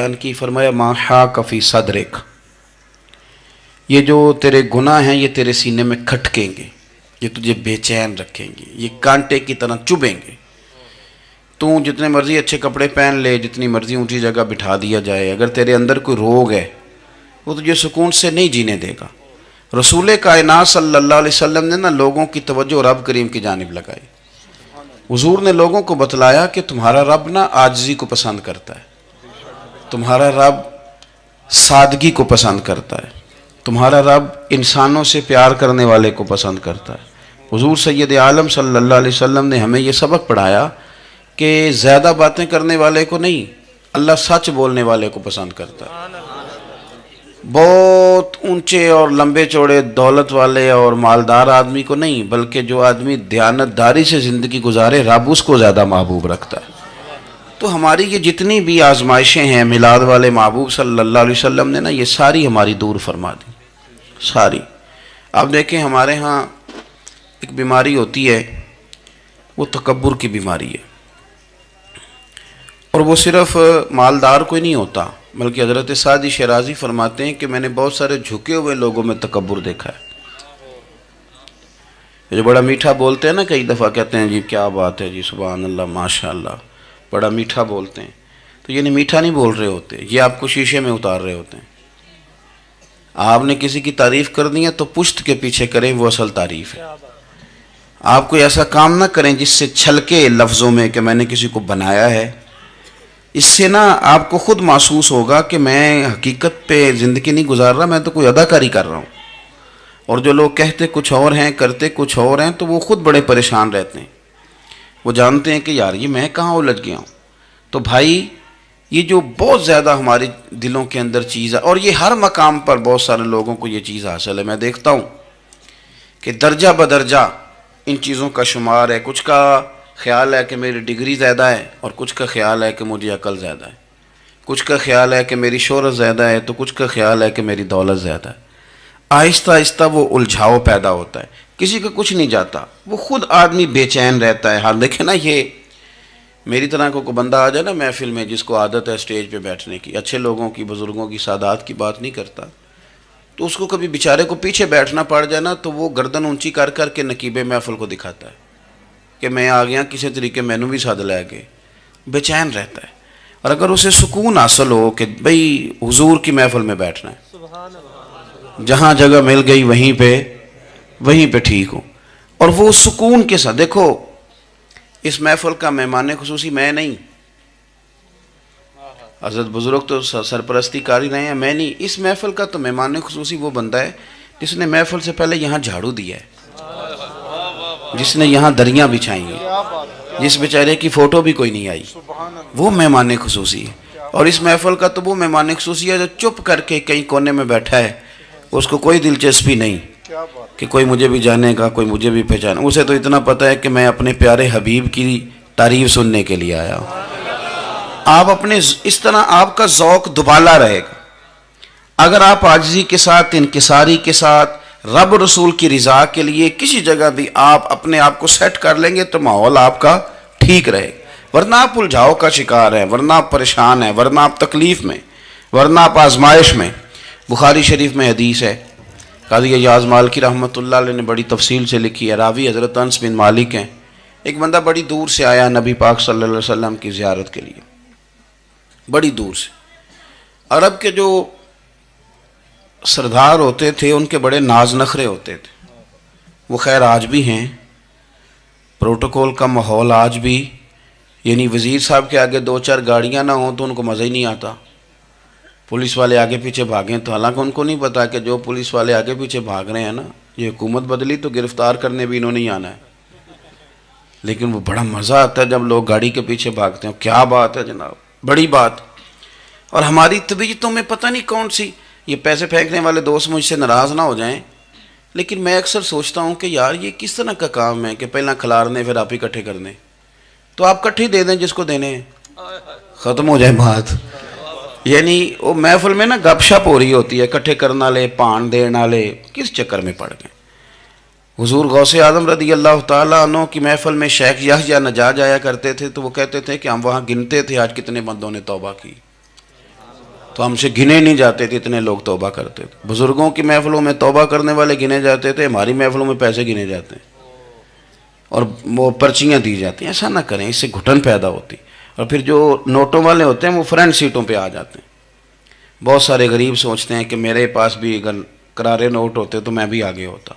بیان کی، فرمایا ما حاک فی صدرک، یہ جو تیرے گناہ ہیں یہ تیرے سینے میں کھٹکیں گے، یہ تجھے بے چین رکھیں گے، یہ کانٹے کی طرح چبھیں گے۔ تو جتنے مرضی اچھے کپڑے پہن لے، جتنی مرضی اونچی جگہ بٹھا دیا جائے، اگر تیرے اندر کوئی روگ ہے وہ تجھے سکون سے نہیں جینے دے گا۔ رسول کائنات صلی اللہ علیہ وسلم نے نا لوگوں کی توجہ رب کریم کی جانب لگائی۔ حضور نے لوگوں کو بتلایا کہ تمہارا رب نا عاجزی کو پسند کرتا ہے، تمہارا رب سادگی کو پسند کرتا ہے، تمہارا رب انسانوں سے پیار کرنے والے کو پسند کرتا ہے۔ حضور سید عالم صلی اللہ علیہ وسلم نے ہمیں یہ سبق پڑھایا کہ زیادہ باتیں کرنے والے کو نہیں، اللہ سچ بولنے والے کو پسند کرتا ہے۔ بہت اونچے اور لمبے چوڑے دولت والے اور مالدار آدمی کو نہیں، بلکہ جو آدمی دیانتداری سے زندگی گزارے رب اس کو زیادہ محبوب رکھتا ہے۔ تو ہماری یہ جتنی بھی آزمائشیں ہیں، میلاد والے محبوب صلی اللہ علیہ وسلم نے نا یہ ساری ہماری دور فرما دی، ساری۔ آپ دیکھیں ہمارے ہاں ایک بیماری ہوتی ہے، وہ تکبر کی بیماری ہے، اور وہ صرف مالدار کوئی نہیں ہوتا، بلکہ حضرت سعدی شیرازی فرماتے ہیں کہ میں نے بہت سارے جھکے ہوئے لوگوں میں تکبر دیکھا ہے۔ جو بڑا میٹھا بولتے ہیں نا، کئی دفعہ کہتے ہیں جی کیا بات ہے جی، سبحان اللہ ماشاء اللہ، بڑا میٹھا بولتے ہیں، تو یہ نہیں میٹھا نہیں بول رہے ہوتے، یہ آپ کو شیشے میں اتار رہے ہوتے ہیں۔ آپ نے کسی کی تعریف کرنی ہے تو پشت کے پیچھے کریں، وہ اصل تعریف ہے۔ آپ کوئی ایسا کام نہ کریں جس سے چھلکے لفظوں میں کہ میں نے کسی کو بنایا ہے، اس سے نا آپ کو خود محسوس ہوگا کہ میں حقیقت پہ زندگی نہیں گزار رہا، میں تو کوئی اداکاری کر رہا ہوں۔ اور جو لوگ کہتے کچھ اور ہیں کرتے کچھ اور ہیں تو وہ خود بڑے پریشان رہتے ہیں، وہ جانتے ہیں کہ یار یہ میں کہاں الجھ گیا ہوں۔ تو بھائی یہ جو بہت زیادہ ہمارے دلوں کے اندر چیز ہے، اور یہ ہر مقام پر بہت سارے لوگوں کو یہ چیز حاصل ہے، میں دیکھتا ہوں کہ درجہ بدرجہ ان چیزوں کا شمار ہے۔ کچھ کا خیال ہے کہ میری ڈگری زیادہ ہے، اور کچھ کا خیال ہے کہ مجھے عقل زیادہ ہے، کچھ کا خیال ہے کہ میری شہرت زیادہ ہے، تو کچھ کا خیال ہے کہ میری دولت زیادہ ہے۔ آہستہ آہستہ وہ الجھاؤ پیدا ہوتا ہے، کسی کا کچھ نہیں جاتا، وہ خود آدمی بے چین رہتا ہے۔ ہاں دیکھیں نا، یہ میری طرح کو بندہ آ جائے نا محفل میں، جس کو عادت ہے اسٹیج پہ بیٹھنے کی، اچھے لوگوں کی، بزرگوں کی، سادات کی بات نہیں کرتا، تو اس کو کبھی بیچارے کو پیچھے بیٹھنا پڑ جائے نا، تو وہ گردن اونچی کر کر کے نقیب محفل کو دکھاتا ہے کہ میں آ گیا، کسی طریقے مینوں بھی ساتھ لے کے، بے چین رہتا ہے۔ اور اگر اسے سکون حاصل ہو کہ بھئی حضور کی محفل میں بیٹھنا ہے، جہاں جگہ مل گئی وہیں پہ ٹھیک ہو، اور وہ سکون کے ساتھ، دیکھو اس محفل کا مہمان خصوصی میں نہیں، حضرت بزرگ تو سرپرستی کاری رہے ہیں، میں نہیں، اس محفل کا تو مہمان خصوصی وہ بندہ ہے جس نے محفل سے پہلے یہاں جھاڑو دیا ہے، جس نے یہاں دریاں بچھائی ہیں، جس بیچارے کی فوٹو بھی کوئی نہیں آئی، وہ مہمان خصوصی ہے۔ اور اس محفل کا تو وہ مہمان خصوصی ہے جو چپ کر کے کہیں کونے میں بیٹھا ہے، اس کو کوئی دلچسپی نہیں کہ کوئی مجھے بھی جانے گا، کوئی مجھے بھی پہچانے، اسے تو اتنا پتہ ہے کہ میں اپنے پیارے حبیب کی تعریف سننے کے لیے آیا ہوں۔ آپ اپنے اس طرح آپ کا ذوق دوبالا رہے گا اگر آپ عاجزی کے ساتھ، انکساری کے ساتھ، رب رسول کی رضا کے لیے کسی جگہ بھی آپ اپنے آپ کو سیٹ کر لیں گے تو ماحول آپ کا ٹھیک رہے گا، ورنہ آپ الجھاؤ کا شکار ہیں، ورنہ آپ پریشان ہیں، ورنہ آپ تکلیف میں، ورنہ آپ آزمائش میں۔ بخاری شریف میں حدیث ہے، قاضی ایاز مالکی رحمۃ اللہ علیہ نے بڑی تفصیل سے لکھی ہے، راوی حضرت انس بن مالک ہیں۔ ایک بندہ بڑی دور سے آیا نبی پاک صلی اللہ علیہ وسلم کی زیارت کے لیے، بڑی دور سے۔ عرب کے جو سردار ہوتے تھے ان کے بڑے ناز نخرے ہوتے تھے، وہ خیر آج بھی ہیں، پروٹوکول کا ماحول آج بھی، یعنی وزیر صاحب کے آگے دو چار گاڑیاں نہ ہوں تو ان کو مزہ ہی نہیں آتا، پولیس والے آگے پیچھے بھاگیں تو، حالانکہ ان کو نہیں پتا کہ جو پولیس والے آگے پیچھے بھاگ رہے ہیں نا، یہ حکومت بدلی تو گرفتار کرنے بھی انہوں نے آنا ہے، لیکن وہ بڑا مزہ آتا ہے جب لوگ گاڑی کے پیچھے بھاگتے ہیں۔ کیا بات ہے جناب، بڑی بات۔ اور ہماری طبیعتوں میں پتہ نہیں کون سی، یہ پیسے پھینکنے والے دوست مجھ سے ناراض نہ ہو جائیں، لیکن میں اکثر سوچتا ہوں کہ یار یہ کس طرح کا کام ہے کہ پہلا کھلارنے پھر آپ ہی اکٹھے کرنے، تو آپ اکٹھے دے دیں جس کو دینے ہیں، ختم ہو جائے بات۔ یعنی وہ محفل میں نا گپ شپ ہو رہی ہوتی ہے، اکٹھے کرنا لے، پان دینا لے، کس چکر میں پڑ گئے۔ حضور غوث اعظم رضی اللہ تعالیٰ عنہ کی محفل میں شیخ یحییٰ نجار جایا کرتے تھے، تو وہ کہتے تھے کہ ہم وہاں گنتے تھے آج کتنے بندوں نے توبہ کی۔ تو ہم سے گنے نہیں جاتے تھے، اتنے لوگ توبہ کرتے تھے۔ بزرگوں کی محفلوں میں توبہ کرنے والے گنے جاتے تھے، ہماری محفلوں میں پیسے گنے جاتے ہیں اور وہ پرچیاں دی جاتی ہیں۔ ایسا نہ کریں، اس سے گھٹن پیدا ہوتی، اور پھر جو نوٹوں والے ہوتے ہیں وہ فرنٹ سیٹوں پہ آ جاتے ہیں۔ بہت سارے غریب سوچتے ہیں کہ میرے پاس بھی اگر کرارے نوٹ ہوتے تو میں بھی آگے ہوتا۔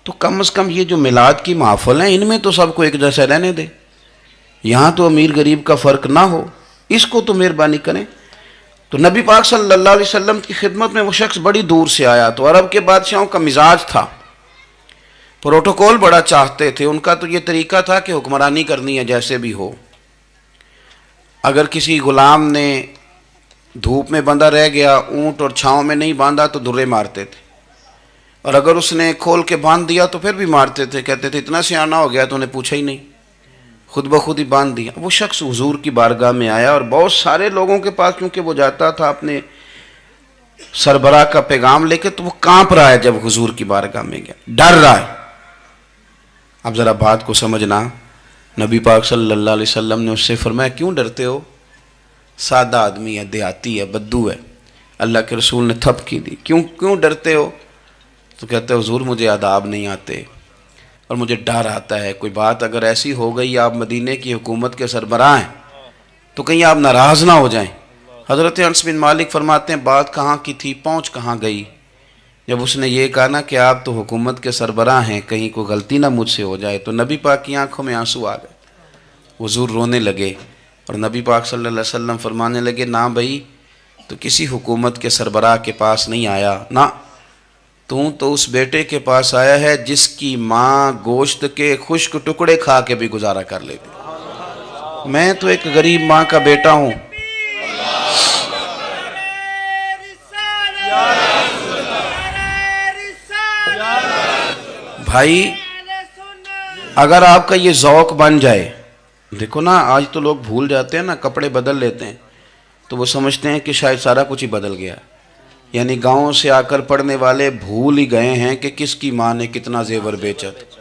تو کم از کم یہ جو میلاد کی محفل ہیں ان میں تو سب کو ایک جیسا رہنے دے، یہاں تو امیر غریب کا فرق نہ ہو، اس کو تو مہربانی کریں۔ تو نبی پاک صلی اللہ علیہ وسلم کی خدمت میں وہ شخص بڑی دور سے آیا، تو عرب کے بادشاہوں کا مزاج تھا، پروٹوکول بڑا چاہتے تھے، ان کا تو یہ طریقہ تھا کہ حکمرانی کرنی ہے جیسے بھی ہو۔ اگر کسی غلام نے دھوپ میں بندھا رہ گیا، اونٹ اور چھاؤں میں نہیں باندھا تو درے مارتے تھے، اور اگر اس نے کھول کے باندھ دیا تو پھر بھی مارتے تھے، کہتے تھے اتنا سیانا ہو گیا تو انہیں پوچھا ہی نہیں، خود بخود ہی باندھ دیا۔ وہ شخص حضور کی بارگاہ میں آیا، اور بہت سارے لوگوں کے پاس کیونکہ وہ جاتا تھا اپنے سربراہ کا پیغام لے کے، تو وہ کانپ رہا ہے جب حضور کی بارگاہ میں گیا، ڈر رہا ہے۔ اب ذرا بات کو سمجھنا، نبی پاک صلی اللہ علیہ وسلم نے اس سے فرمایا کیوں ڈرتے ہو؟ سادہ آدمی ہے، دیہاتی ہے، بدو ہے۔ اللہ کے رسول نے تھپ کی دی، کیوں ڈرتے ہو؟ تو کہتے حضور مجھے آداب نہیں آتے اور مجھے ڈر آتا ہے، کوئی بات اگر ایسی ہو گئی، آپ مدینے کی حکومت کے سربراہ ہیں، تو کہیں آپ ناراض نہ ہو جائیں۔ حضرت انس بن مالک فرماتے ہیں بات کہاں کی تھی، پہنچ کہاں گئی؟ جب اس نے یہ کہا نا کہ آپ تو حکومت کے سربراہ ہیں، کہیں کوئی غلطی نہ مجھ سے ہو جائے، تو نبی پاک کی آنکھوں میں آنسو آ گئے، حضور رونے لگے، اور نبی پاک صلی اللہ علیہ وسلم فرمانے لگے نہ بھائی، تو کسی حکومت کے سربراہ کے پاس نہیں آیا، نہ تو اس بیٹے کے پاس آیا ہے جس کی ماں گوشت کے خشک ٹکڑے کھا کے بھی گزارا کر لیتی۔ میں تو ایک غریب ماں کا بیٹا ہوں۔ بھائی اگر آپ کا یہ ذوق بن جائے، دیکھو نا آج تو لوگ بھول جاتے ہیں نا، کپڑے بدل لیتے ہیں تو وہ سمجھتے ہیں کہ شاید سارا کچھ ہی بدل گیا، یعنی گاؤں سے آ کر پڑھنے والے بھول ہی گئے ہیں کہ کس کی ماں نے کتنا زیور بیچا تھا۔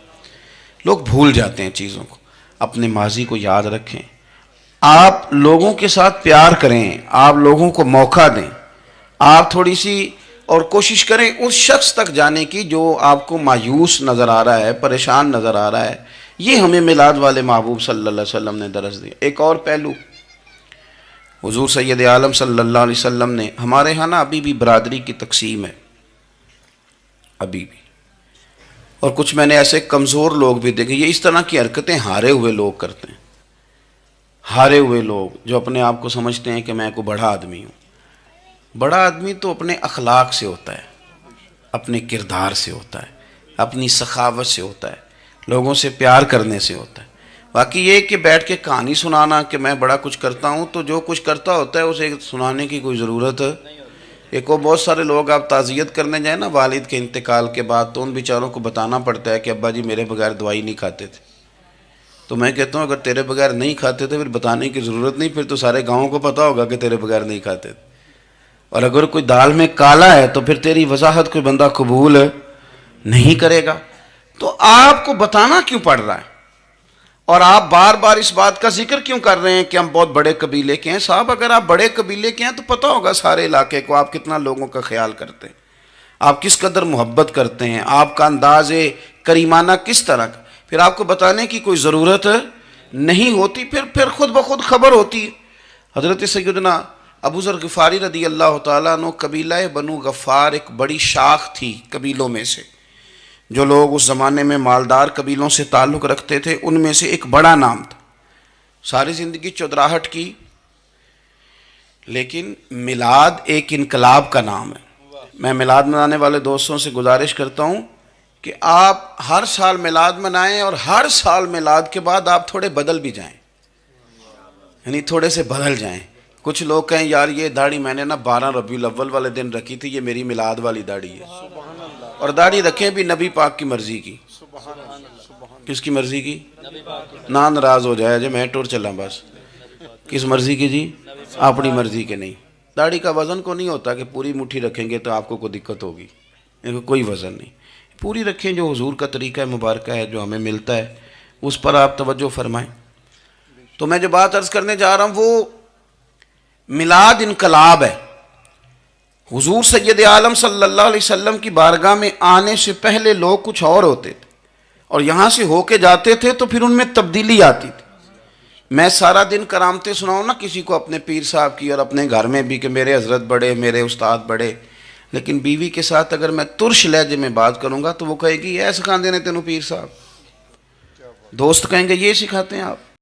لوگ بھول جاتے ہیں چیزوں کو، اپنے ماضی کو یاد رکھیں، آپ لوگوں کے ساتھ پیار کریں، آپ لوگوں کو موقع دیں، آپ تھوڑی سی اور کوشش کریں اس شخص تک جانے کی جو آپ کو مایوس نظر آ رہا ہے، پریشان نظر آ رہا ہے۔ یہ ہمیں میلاد والے محبوب صلی اللہ علیہ وسلم نے درس دیا۔ ایک اور پہلو، حضور سید عالم صلی اللہ علیہ وسلم نے، ہمارے ہاں نا ابھی بھی برادری کی تقسیم ہے، ابھی بھی، اور کچھ میں نے ایسے کمزور لوگ بھی دیکھے، یہ اس طرح کی حرکتیں ہارے ہوئے لوگ کرتے ہیں، ہارے ہوئے لوگ جو اپنے آپ کو سمجھتے ہیں کہ میں کوئی بڑا آدمی ہوں۔ بڑا آدمی تو اپنے اخلاق سے ہوتا ہے، اپنے کردار سے ہوتا ہے، اپنی سخاوت سے ہوتا ہے، لوگوں سے پیار کرنے سے ہوتا ہے۔ باقی یہ کہ بیٹھ کے کہانی سنانا کہ میں بڑا کچھ کرتا ہوں، تو جو کچھ کرتا ہوتا ہے اسے سنانے کی کوئی ضرورت ہے۔ ایک وہ بہت سارے لوگ آپ تعزیت کرنے جائیں نا والد کے انتقال کے بعد، تو ان بیچاروں کو بتانا پڑتا ہے کہ ابا جی میرے بغیر دوائی نہیں کھاتے تھے۔ تو میں کہتا ہوں اگر تیرے بغیر نہیں کھاتے تھے پھر بتانے کی ضرورت نہیں، پھر تو سارے گاؤں کو پتہ ہوگا کہ تیرے بغیر نہیں کھاتے تھے۔ اور اگر کوئی دال میں کالا ہے تو پھر تیری وضاحت کوئی بندہ قبول نہیں کرے گا۔ تو آپ کو بتانا کیوں پڑ رہا ہے، اور آپ بار بار اس بات کا ذکر کیوں کر رہے ہیں کہ ہم بہت بڑے قبیلے کے ہیں؟ صاحب اگر آپ بڑے قبیلے کے ہیں تو پتہ ہوگا سارے علاقے کو آپ کتنا لوگوں کا خیال کرتے ہیں، آپ کس قدر محبت کرتے ہیں، آپ کا انداز کریمانہ کس طرح کا، پھر آپ کو بتانے کی کوئی ضرورت نہیں ہوتی، پھر خود بخود خبر ہوتی ہے۔ حضرت سیدنا ابو ذر غفاری رضی اللہ تعالیٰ عنہ، قبیلہ بنو غفار ایک بڑی شاخ تھی قبیلوں میں سے، جو لوگ اس زمانے میں مالدار قبیلوں سے تعلق رکھتے تھے ان میں سے ایک بڑا نام تھا۔ ساری زندگی چودراہٹ کی، لیکن میلاد ایک انقلاب کا نام ہے۔ میں میلاد منانے والے دوستوں سے گزارش کرتا ہوں کہ آپ ہر سال میلاد منائیں، اور ہر سال میلاد کے بعد آپ تھوڑے بدل بھی جائیں، یعنی تھوڑے سے بدل جائیں۔ کچھ لوگ کہیں یار یہ داڑھی میں نے نا 12 ربیع الاول والے دن رکھی تھی، یہ میری میلاد والی داڑھی ہے، اور داڑھی رکھیں بھی نبی پاک کی مرضی کی۔ کس کی مرضی کی؟ نہ ناراض ہو جائے جی میں ٹور چلا، بس کس مرضی کی جی؟ اپنی مرضی کے نہیں۔ داڑھی کا وزن کو نہیں ہوتا کہ پوری مٹھی رکھیں گے تو آپ کو کوئی دقت ہوگی، کوئی وزن نہیں، پوری رکھیں، جو حضور کا طریقہ مبارکہ ہے جو ہمیں ملتا ہے اس پر آپ توجہ فرمائیں۔ تو میں جو بات عرض کرنے جا رہا ہوں وہ میلاد انقلاب ہے، حضور سید عالم صلی اللہ علیہ وسلم کی بارگاہ میں آنے سے پہلے لوگ کچھ اور ہوتے تھے، اور یہاں سے ہو کے جاتے تھے تو پھر ان میں تبدیلی آتی تھی۔ میں سارا دن کرامتیں سناؤں نا کسی کو اپنے پیر صاحب کی، اور اپنے گھر میں بھی کہ میرے حضرت بڑے، میرے استاد بڑے، لیکن بیوی کے ساتھ اگر میں ترش لہجے میں بات کروں گا تو وہ کہے گی یہ سکھاندے نے تینوں پیر صاحب، دوست کہیں گے یہ سکھاتے ہیں آپ۔